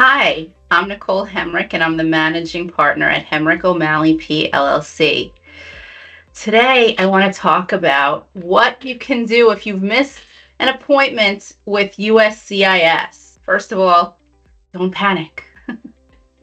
Hi, I'm Nicole Hemrick, and I'm the managing partner at Hemrick O'Malley, PLLC. Today, I want to talk about what you can do if you've missed an appointment with USCIS. First of all, don't panic.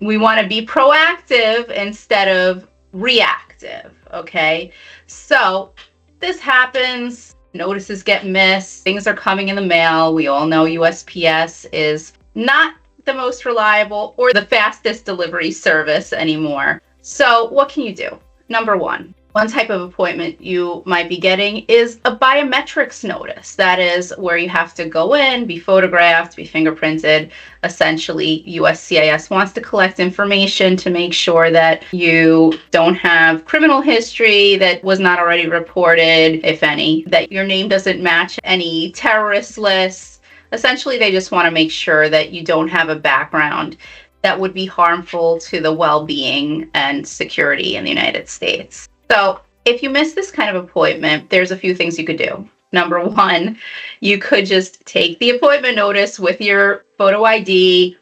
We want to be proactive instead of reactive, okay? So this happens, notices get missed, things are coming in the mail. We all know USPS is not the most reliable or the fastest delivery service anymore. So what can you do? Number one type of appointment you might be getting is a biometrics notice. That is where you have to go in, be photographed, be fingerprinted. Essentially, USCIS wants to collect information to make sure that you don't have criminal history that was not already reported, if any, that your name doesn't match any terrorist lists. Essentially, they just want to make sure that you don't have a background that would be harmful to the well-being and security in the United States. So if you miss this kind of appointment, there's a few things you could do. Number one, you could just take the appointment notice with your photo ID,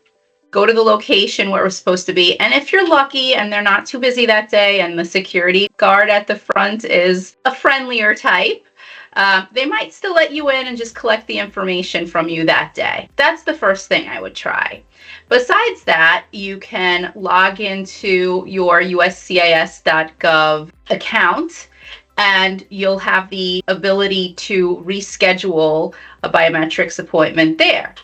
go to the location where it was supposed to be. And if you're lucky and they're not too busy that day and the security guard at the front is a friendlier type, they might still let you in and just collect the information from you that day. That's the first thing I would try. Besides that, you can log into your USCIS.gov account and you'll have the ability to reschedule a biometrics appointment there.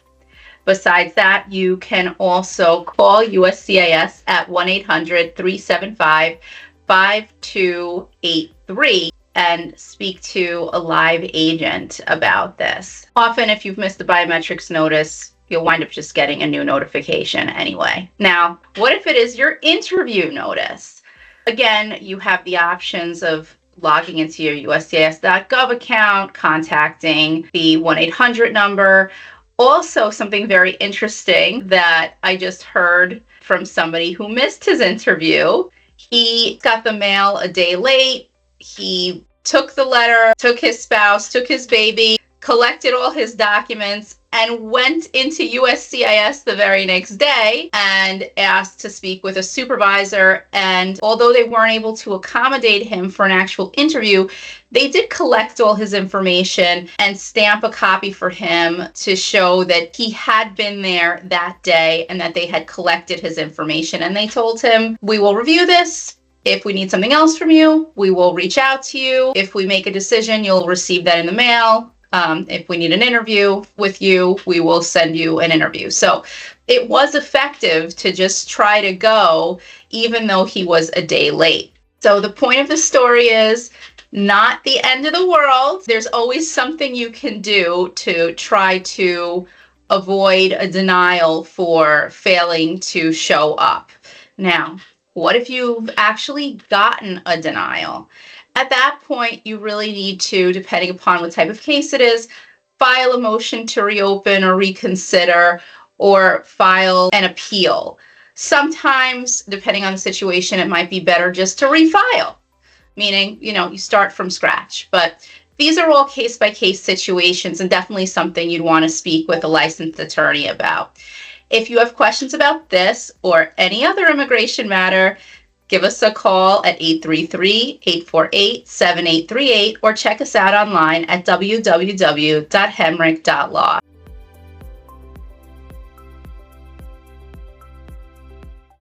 Besides that, you can also call USCIS at 1-800-375-5283 and speak to a live agent about this. Often, if you've missed the biometrics notice, you'll wind up just getting a new notification anyway. Now, what if it is your interview notice? Again, you have the options of logging into your USCIS.gov account, contacting the 1-800 number. Also, something very interesting that I just heard from somebody who missed his interview. He got the mail a day late. He took the letter, took his spouse, took his baby, collected all his documents, and went into USCIS the very next day and asked to speak with a supervisor. And although they weren't able to accommodate him for an actual interview, they did collect all his information and stamp a copy for him to show that he had been there that day and that they had collected his information. And they told him, "We will review this. If we need something else from you, we will reach out to you. If we make a decision, you'll receive that in the mail. If we need an interview with you, we will send you an interview." So it was effective to just try to go, even though he was a day late. So the point of the story is not the end of the world. There's always something you can do to try to avoid a denial for failing to show up. Now, what if you've actually gotten a denial? At that point, you really need to, depending upon what type of case it is, file a motion to reopen or reconsider or file an appeal. Sometimes, depending on the situation, it might be better just to refile, meaning, you start from scratch. But these are all case-by-case situations and definitely something you'd want to speak with a licensed attorney about. If you have questions about this or any other immigration matter, give us a call at 833-848-7838 or check us out online at www.hemrick.law.